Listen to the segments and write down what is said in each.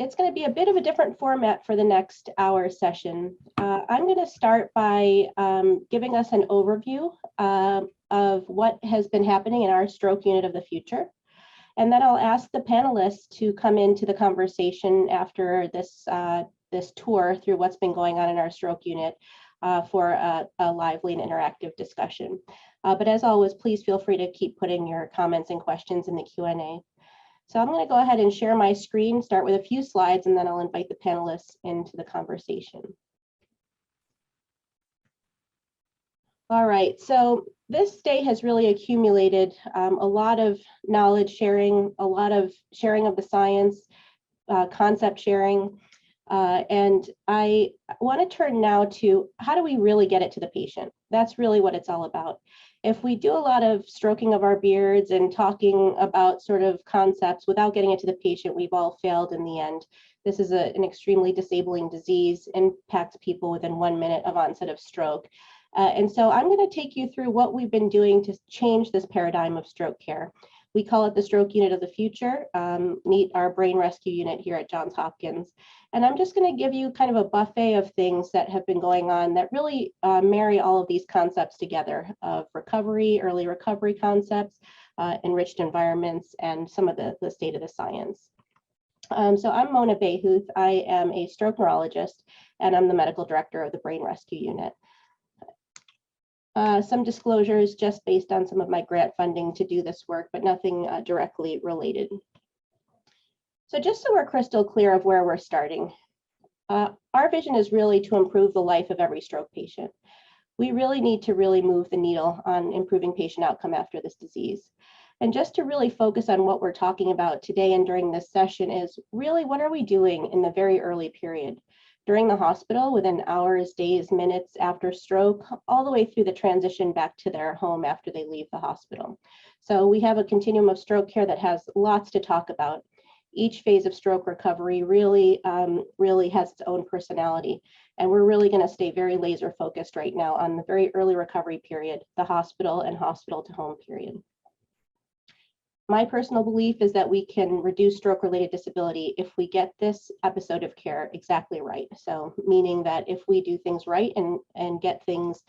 it's going to be a bit of a different format for the next hour session. I'm going to start by giving us an overview of what has been happening in our stroke unit of the future. And then I'll ask the panelists to come into the conversation after this, this tour through what's been going on in our stroke unit for a lively and interactive discussion. But as always, please feel free to keep putting your comments and questions in the Q&A. So I'm going to go ahead and share my screen, start with a few slides, and then I'll invite the panelists into the conversation. All right, so this day has really accumulated a lot of knowledge sharing, a lot of sharing of the science, concept sharing, and I want to turn now to how do we really get it to the patient? That's really what it's all about. If we do a lot of stroking of our beards and talking about sort of concepts without getting it to the patient, we've all failed in the end. This is an extremely disabling disease, impacts people within 1 minute of onset of stroke. And so I'm going to take you through what we've been doing to change this paradigm of stroke care. We call it the stroke unit of the future. Meet our brain rescue unit here at Johns Hopkins. And I'm just going to give you kind of a buffet of things that have been going on that really marry all of these concepts together of recovery, early recovery concepts, enriched environments, and some of the state of the science. So I'm Mona Bayhuth. I am a stroke neurologist, and I'm the medical director of the brain rescue unit. Some disclosures just based on some of my grant funding to do this work, but nothing directly related. So just so we're crystal clear of where we're starting, our vision is really to improve the life of every stroke patient. We really need to move the needle on improving patient outcome after this disease. And just to really focus on what we're talking about today and during this session is really what are we doing in the very early period? During the hospital, within hours, days, minutes after stroke, all the way through the transition back to their home after they leave the hospital. So we have a continuum of stroke care that has lots to talk about. Each phase of stroke recovery really has its own personality. And we're really going to stay very laser focused right now on the very early recovery period, the hospital and hospital to home period. My personal belief is that we can reduce stroke-related disability if we get this episode of care exactly right. So meaning that if we do things right and get things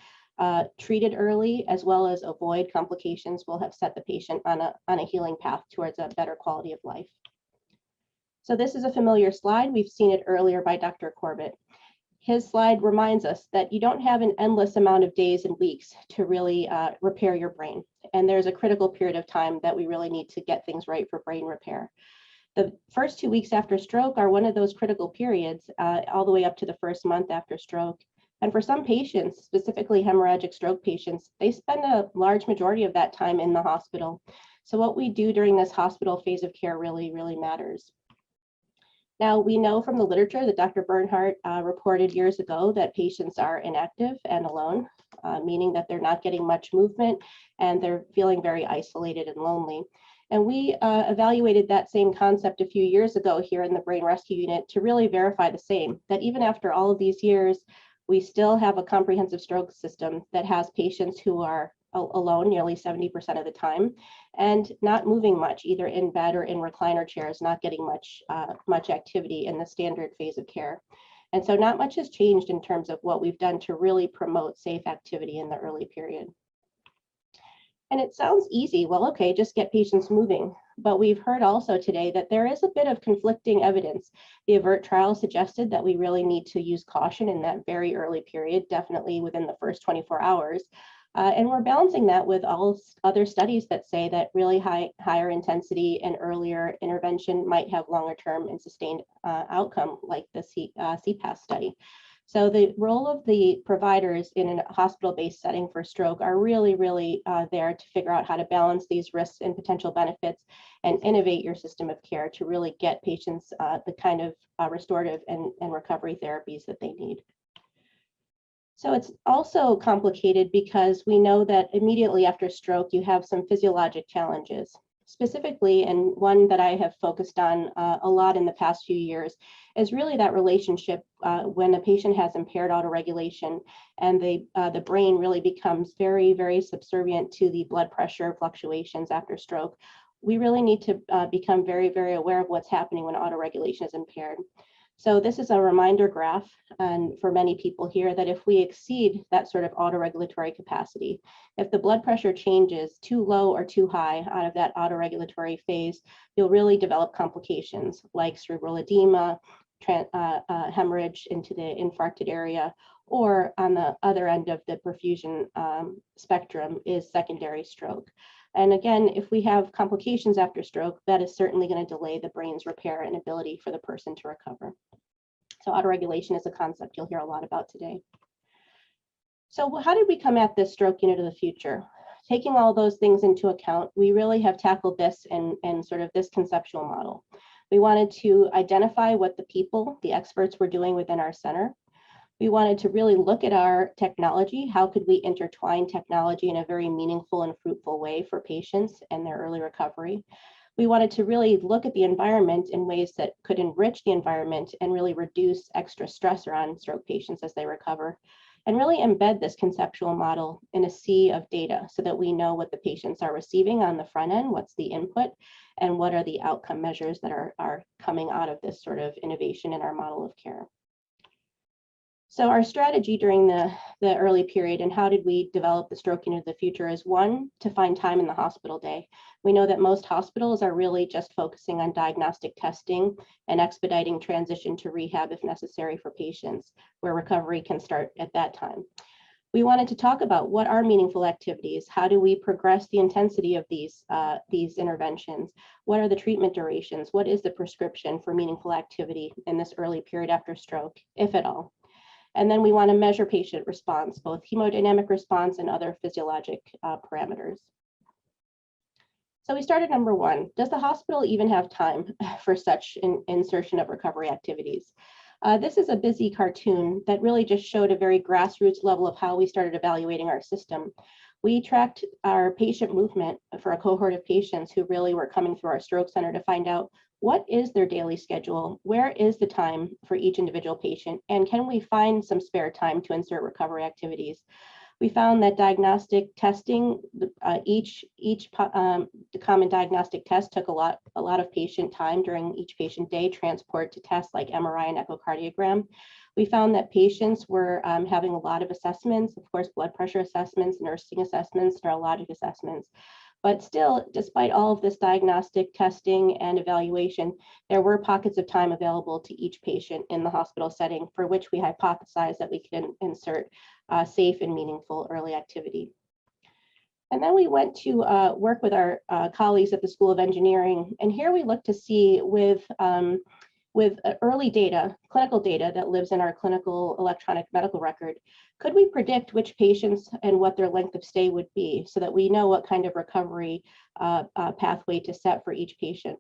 treated early, as well as avoid complications, we'll have set the patient on a healing path towards a better quality of life. So this is a familiar slide. We've seen it earlier by Dr. Corbett. His slide reminds us that you don't have an endless amount of days and weeks to really repair your brain. And there's a critical period of time that we really need to get things right for brain repair. The first 2 weeks after stroke are one of those critical periods, all the way up to the first month after stroke. And for some patients, specifically hemorrhagic stroke patients, they spend a large majority of that time in the hospital. So what we do during this hospital phase of care really matters. Now, we know from the literature that Dr. Bernhardt reported years ago that patients are inactive and alone, meaning that they're not getting much movement and they're feeling very isolated and lonely. And we evaluated that same concept a few years ago here in the Brain Rescue Unit to really verify the same, that even after all of these years, we still have a comprehensive stroke system that has patients who are alone nearly 70% of the time and not moving much, either in bed or in recliner chairs, not getting much activity in the standard phase of care. And so not much has changed in terms of what we've done to really promote safe activity in the early period. And it sounds easy. Well, okay, just get patients moving. But we've heard also today that there is a bit of conflicting evidence. The AVERT trial suggested that we really need to use caution in that very early period, definitely within the first 24 hours. And we're balancing that with all other studies that say that really higher intensity and earlier intervention might have longer term and sustained outcome, like the CPAS study. So the role of the providers in a hospital-based setting for stroke are really there to figure out how to balance these risks and potential benefits and innovate your system of care to really get patients the kind of restorative and recovery therapies that they need. So it's also complicated because we know that immediately after stroke, you have some physiologic challenges. Specifically, and one that I have focused on a lot in the past few years, is really that relationship when a patient has impaired autoregulation and the brain really becomes very subservient to the blood pressure fluctuations after stroke. we really need to become very, very aware of what's happening when autoregulation is impaired. So this is a reminder graph, and for many people here, that if we exceed that sort of autoregulatory capacity, if the blood pressure changes too low or too high out of that autoregulatory phase, you'll really develop complications like cerebral edema, hemorrhage into the infarcted area, or on the other end of the perfusion spectrum is secondary stroke. And again, if we have complications after stroke, that is certainly going to delay the brain's repair and ability for the person to recover. So autoregulation is a concept you'll hear a lot about today. So how did we come at this stroke unit of the future? Taking all those things into account, we really have tackled this in sort of this conceptual model. We wanted to identify what the people, the experts, were doing within our center. We wanted to really look at our technology. How could we intertwine technology in a very meaningful and fruitful way for patients and their early recovery? We wanted to really look at the environment in ways that could enrich the environment and really reduce extra stressor on stroke patients as they recover, and really embed this conceptual model in a sea of data so that we know what the patients are receiving on the front end, what's the input, and what are the outcome measures that are coming out of this sort of innovation in our model of care. So our strategy during the early period, and how did we develop the stroke unit of the future, is one, to find time in the hospital day. We know that most hospitals are really just focusing on diagnostic testing and expediting transition to rehab if necessary for patients, where recovery can start at that time. We wanted to talk about what are meaningful activities, how do we progress the intensity of these interventions, what are the treatment durations, what is the prescription for meaningful activity in this early period after stroke, if at all. And then we want to measure patient response, both hemodynamic response and other physiologic parameters. So we started number one. Does the hospital even have time for such insertion of recovery activities? This is a busy cartoon that really just showed a very grassroots level of how we started evaluating our system. We tracked our patient movement for a cohort of patients who really were coming through our stroke center to find out what is their daily schedule, where is the time for each individual patient, and can we find some spare time to insert recovery activities? We found that diagnostic testing, each common diagnostic test took a lot of patient time during each patient day, transport to tests like MRI and echocardiogram. We found that patients were having a lot of assessments, of course, blood pressure assessments, nursing assessments, neurologic assessments. But still, despite all of this diagnostic testing and evaluation, there were pockets of time available to each patient in the hospital setting for which we hypothesized that we can insert safe and meaningful early activity. And then we went to work with our colleagues at the School of Engineering. And here we look to see with early data, clinical data that lives in our clinical electronic medical record, could we predict which patients and what their length of stay would be so that we know what kind of recovery pathway to set for each patient?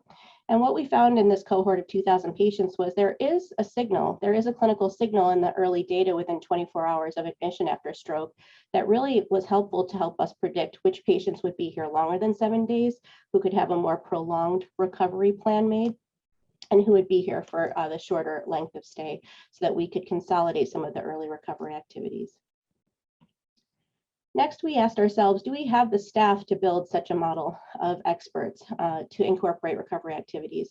And what we found in this cohort of 2,000 patients was there is a signal, there is a clinical signal in the early data within 24 hours of admission after stroke that really was helpful to help us predict which patients would be here longer than 7 days, who could have a more prolonged recovery plan made, and who would be here for the shorter length of stay so that we could consolidate some of the early recovery activities. Next, we asked ourselves, do we have the staff to build such a model of experts to incorporate recovery activities?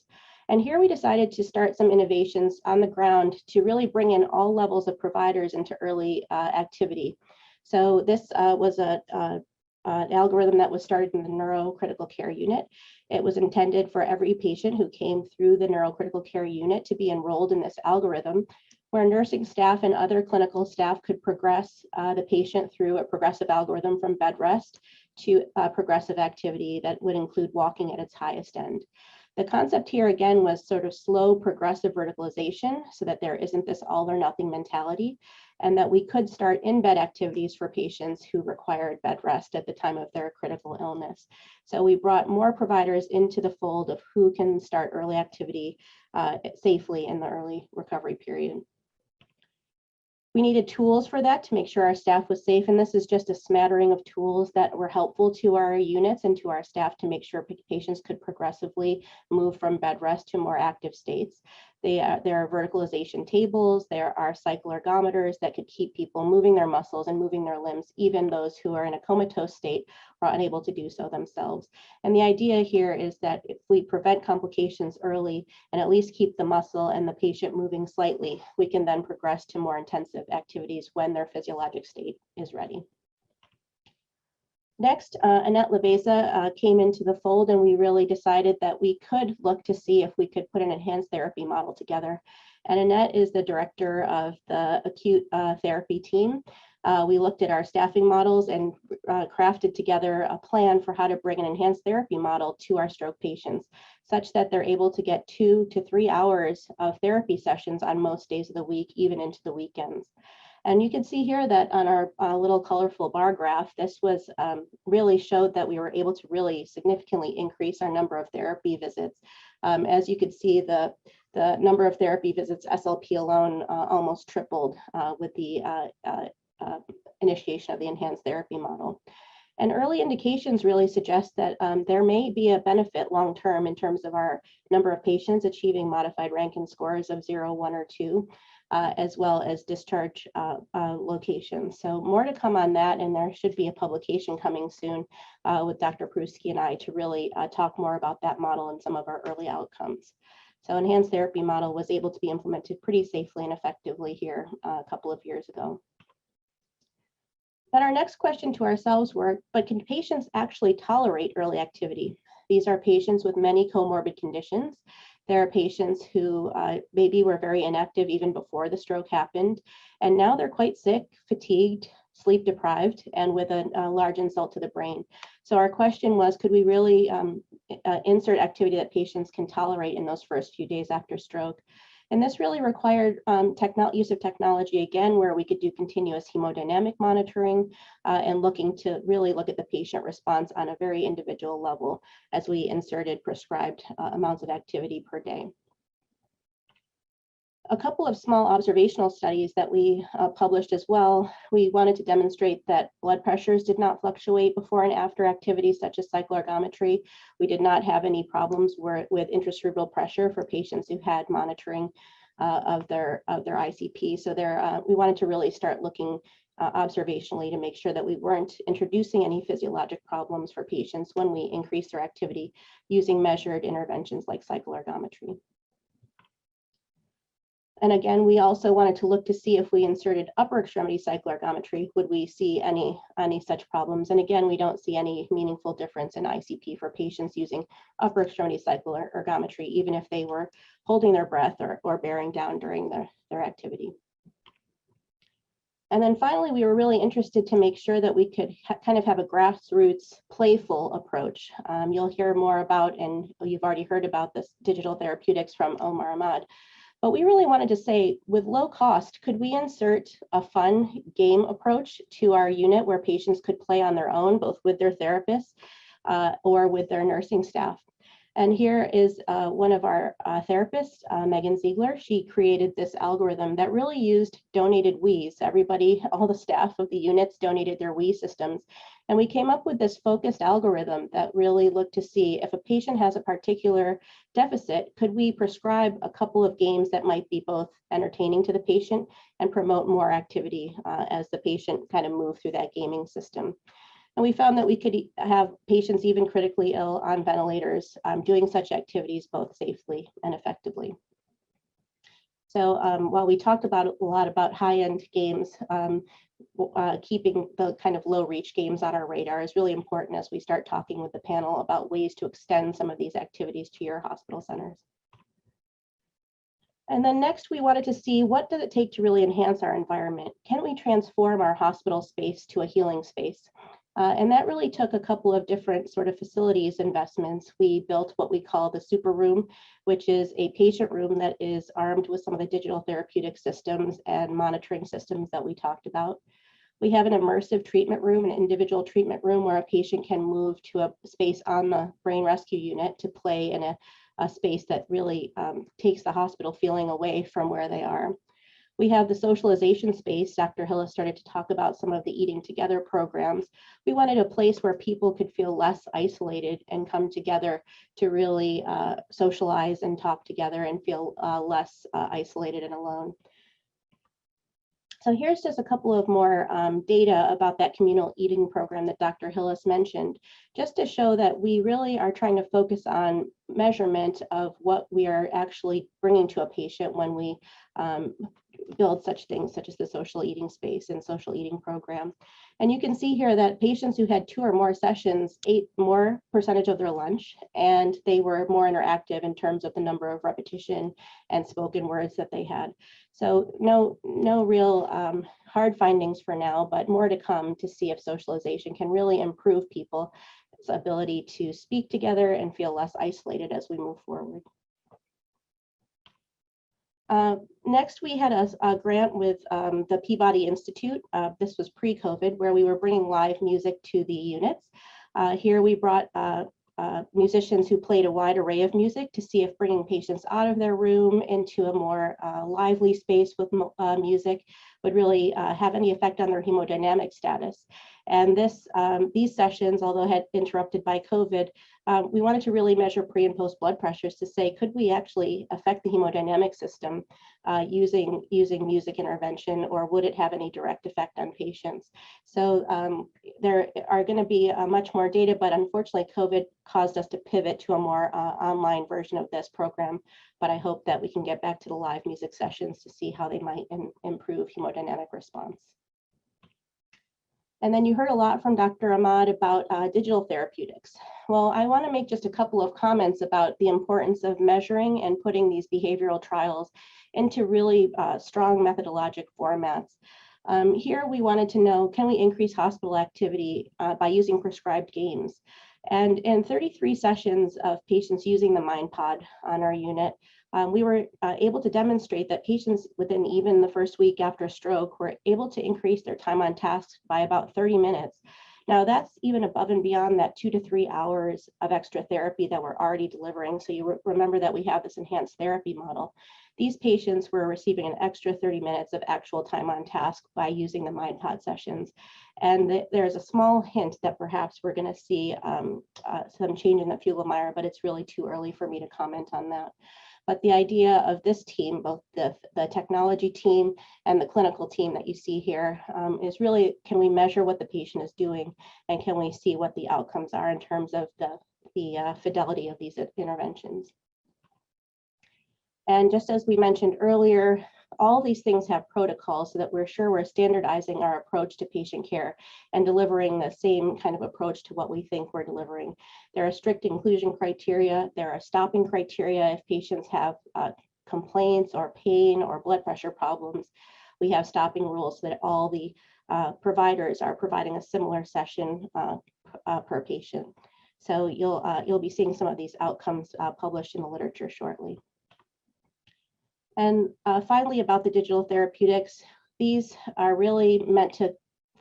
And here we decided to start some innovations on the ground to really bring in all levels of providers into early activity. So this was an algorithm that was started in the neurocritical care unit. It was intended for every patient who came through the neurocritical care unit to be enrolled in this algorithm, where nursing staff and other clinical staff could progress the patient through a progressive algorithm from bed rest to progressive activity that would include walking at its highest end. The concept here again was sort of slow progressive verticalization so that there isn't this all or nothing mentality, and that we could start in-bed activities for patients who required bed rest at the time of their critical illness. So we brought more providers into the fold of who can start early activity safely in the early recovery period. We needed tools for that to make sure our staff was safe, and this is just a smattering of tools that were helpful to our units and to our staff to make sure patients could progressively move from bed rest to more active states. There are verticalization tables, there are cycle ergometers that could keep people moving their muscles and moving their limbs, even those who are in a comatose state are unable to do so themselves. And the idea here is that if we prevent complications early and at least keep the muscle and the patient moving slightly, we can then progress to more intensive activities when their physiologic state is ready. Next, Annette Leveza came into the fold, and we really decided that we could look to see if we could put an enhanced therapy model together. And Annette is the director of the acute therapy team. We looked at our staffing models and crafted together a plan for how to bring an enhanced therapy model to our stroke patients, such that they're able to get 2 to 3 hours of therapy sessions on most days of the week, even into the weekends. And you can see here that on our little colorful bar graph, this was really showed that we were able to really significantly increase our number of therapy visits. As you can see, the number of therapy visits, SLP alone, almost tripled with the initiation of the enhanced therapy model. And early indications really suggest that there may be a benefit long-term in terms of our number of patients achieving modified Rankin scores of 0, 1, or 2. As well as discharge locations. So more to come on that, and there should be a publication coming soon with Dr. Pruski and I to really talk more about that model and some of our early outcomes. So enhanced therapy model was able to be implemented pretty safely and effectively here a couple of years ago. But our next question to ourselves were, but can patients actually tolerate early activity? These are patients with many comorbid conditions. There are patients who maybe were very inactive even before the stroke happened, and now they're quite sick, fatigued, sleep deprived, and with a large insult to the brain. So our question was, could we really insert activity that patients can tolerate in those first few days after stroke? And this really required use of technology, again, where we could do continuous hemodynamic monitoring and looking to really look at the patient response on a very individual level as we inserted prescribed amounts of activity per day. A couple of small observational studies that we published as well. We wanted to demonstrate that blood pressures did not fluctuate before and after activities such as cycle ergometry. We did not have any problems with intracerebral pressure for patients who had monitoring of their ICP. So we wanted to really start looking observationally to make sure that we weren't introducing any physiologic problems for patients when we increase their activity using measured interventions like cycle ergometry. And again, we also wanted to look to see if we inserted upper extremity cycle ergometry, would we see any such problems? And again, we don't see any meaningful difference in ICP for patients using upper extremity cycle ergometry, even if they were holding their breath or bearing down during their activity. And then finally, we were really interested to make sure that we could kind of have a grassroots, playful approach. You'll hear more about, and you've already heard about this digital therapeutics from Omar Ahmad. But we really wanted to say, with low cost, could we insert a fun game approach to our unit where patients could play on their own, both with their therapists or with their nursing staff? And here is one of our therapists, Megan Ziegler. She created this algorithm that really used donated Wiis. Everybody, all the staff of the units donated their Wii systems. And we came up with this focused algorithm that really looked to see if a patient has a particular deficit, could we prescribe a couple of games that might be both entertaining to the patient and promote more activity as the patient kind of move through that gaming system. And we found that we could have patients even critically ill on ventilators doing such activities both safely and effectively. So while we talked about a lot about high-end games, keeping the kind of low reach games on our radar is really important as we start talking with the panel about ways to extend some of these activities to your hospital centers. And then next, we wanted to see, what does it take to really enhance our environment? Can we transform our hospital space to a healing space? And that really took a couple of different sort of facilities investments. We built what we call the super room, which is a patient room that is armed with some of the digital therapeutic systems and monitoring systems that we talked about. We have an immersive treatment room, an individual treatment room where a patient can move to a space on the brain rescue unit to play in a space that really takes the hospital feeling away from where they are. We have the socialization space. Dr. Hillis started to talk about some of the Eating Together programs. We wanted a place where people could feel less isolated and come together to really socialize and talk together and feel less isolated and alone. So here's just a couple of more data about that communal eating program that Dr. Hillis mentioned, just to show that we really are trying to focus on measurement of what we are actually bringing to a patient when we build such things such as the social eating space and social eating program. And you can see here that patients who had 2 or more sessions ate more percentage of their lunch, and they were more interactive in terms of the number of repetition and spoken words that they had. So no real hard findings for now, but more to come to see if socialization can really improve people's ability to speak together and feel less isolated as we move forward. Next, we had a grant with the Peabody Institute. This was pre-COVID, where we were bringing live music to the units. Here we brought musicians who played a wide array of music to see if bringing patients out of their room into a more lively space with music would really have any effect on their hemodynamic status. And these sessions, although had interrupted by COVID, we wanted to really measure pre and post blood pressures to say, could we actually affect the hemodynamic system using music intervention, or would it have any direct effect on patients? So there are going to be much more data, but unfortunately COVID caused us to pivot to a more online version of this program. But I hope that we can get back to the live music sessions to see how they might improve hemodynamic response. And then you heard a lot from Dr. Ahmad about digital therapeutics. Well, I want to make just a couple of comments about the importance of measuring and putting these behavioral trials into really strong methodologic formats. Here we wanted to know, can we increase hospital activity by using prescribed games? And in 33 sessions of patients using the MindPod on our unit, we were able to demonstrate that patients within even the first week after stroke were able to increase their time on task by about 30 minutes. Now that's even above and beyond that 2 to 3 hours of extra therapy that we're already delivering. So you remember that we have this enhanced therapy model. These patients were receiving an extra 30 minutes of actual time on task by using the MindPod sessions. And there's a small hint that perhaps we're going to see some change in the Fugl-Meyer, but it's really too early for me to comment on that. But the idea of this team, both the technology team and the clinical team that you see here, is really, can we measure what the patient is doing, and can we see what the outcomes are in terms of the fidelity of these interventions? And just as we mentioned earlier, all these things have protocols so that we're sure we're standardizing our approach to patient care and delivering the same kind of approach to what we think we're delivering. There are strict inclusion criteria. There are stopping criteria if patients have complaints or pain or blood pressure problems. We have stopping rules so that all the providers are providing a similar session per patient. So you'll be seeing some of these outcomes published in the literature shortly. And finally, about the digital therapeutics, these are really meant to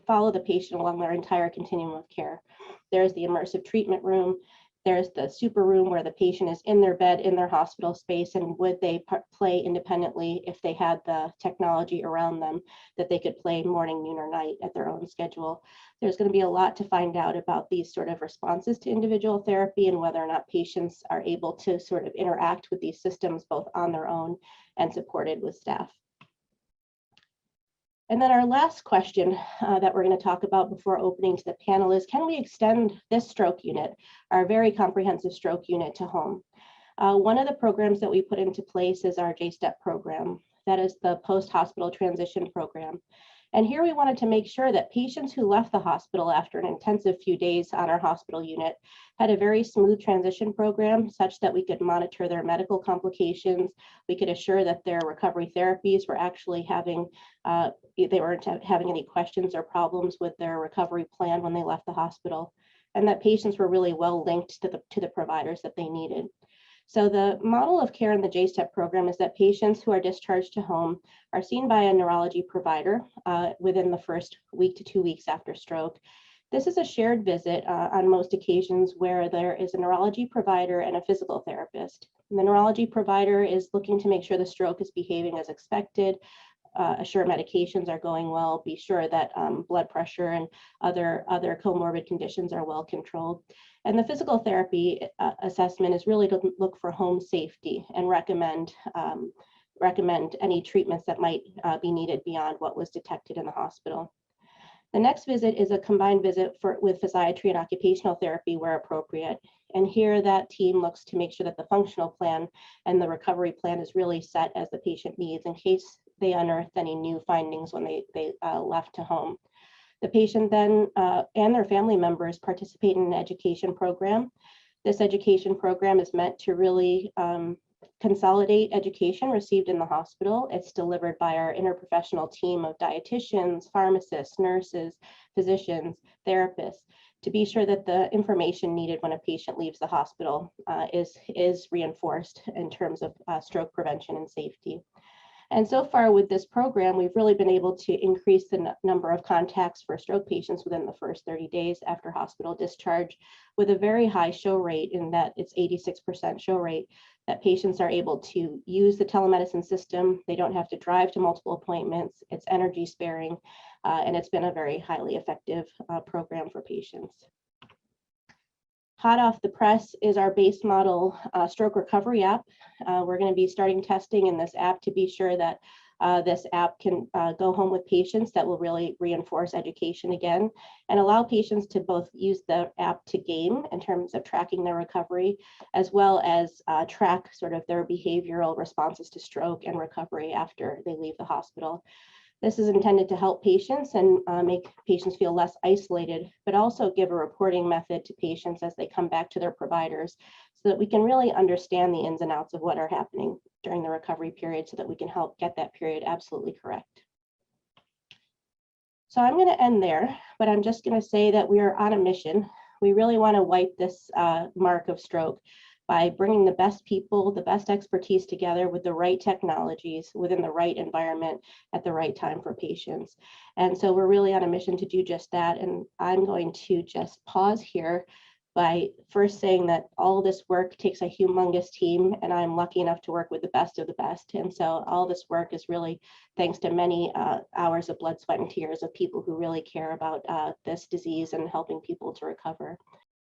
follow the patient along their entire continuum of care. There's the immersive treatment room. There's the super room where the patient is in their bed, in their hospital space, and would they play independently if they had the technology around them that they could play morning, noon, or night at their own schedule. There's going to be a lot to find out about these sort of responses to individual therapy and whether or not patients are able to sort of interact with these systems both on their own and supported with staff. And then our last question that we're going to talk about before opening to the panel is, can we extend this stroke unit, our very comprehensive stroke unit, to home? One of the programs that we put into place is our JSTEP program. That is the post-hospital transition program. And here we wanted to make sure that patients who left the hospital after an intensive few days on our hospital unit had a very smooth transition program such that we could monitor their medical complications. We could assure that their recovery therapies were actually having, they weren't having any questions or problems with their recovery plan when they left the hospital, and that patients were really well linked to the providers that they needed. So the model of care in the JSTEP program is that patients who are discharged to home are seen by a neurology provider within the first week to 2 weeks after stroke. This is a shared visit on most occasions where there is a neurology provider and a physical therapist. And the neurology provider is looking to make sure the stroke is behaving as expected, assure medications are going well, be sure that blood pressure and other comorbid conditions are well controlled. And the physical therapy assessment is really to look for home safety and recommend any treatments that might be needed beyond what was detected in the hospital. The next visit is a combined visit with physiatry and occupational therapy where appropriate. And here that team looks to make sure that the functional plan and the recovery plan is really set as the patient needs in case they unearthed any new findings when they left to home. The patient then and their family members participate in an education program. This education program is meant to really consolidate education received in the hospital. It's delivered by our interprofessional team of dietitians, pharmacists, nurses, physicians, therapists, to be sure that the information needed when a patient leaves the hospital is reinforced in terms of stroke prevention and safety. And so far with this program, we've really been able to increase the number of contacts for stroke patients within the first 30 days after hospital discharge, with a very high show rate in that it's 86% show rate, that patients are able to use the telemedicine system. They don't have to drive to multiple appointments. It's energy sparing, and it's been a very highly effective program for patients. Hot off the press is our base model stroke recovery app. We're going to be starting testing in this app to be sure that this app can go home with patients. That will really reinforce education again and allow patients to both use the app to game in terms of tracking their recovery, as well as track sort of their behavioral responses to stroke and recovery after they leave the hospital. This is intended to help patients and make patients feel less isolated, but also give a reporting method to patients as they come back to their providers so that we can really understand the ins and outs of what are happening during the recovery period so that we can help get that period absolutely correct. So I'm going to end there, but I'm just going to say that we are on a mission. We really want to wipe this mark of stroke by bringing the best people, the best expertise together with the right technologies within the right environment at the right time for patients. And so we're really on a mission to do just that. And I'm going to just pause here by first saying that all this work takes a humongous team, and I'm lucky enough to work with the best of the best. And so all this work is really thanks to many hours of blood, sweat, and tears of people who really care about this disease and helping people to recover.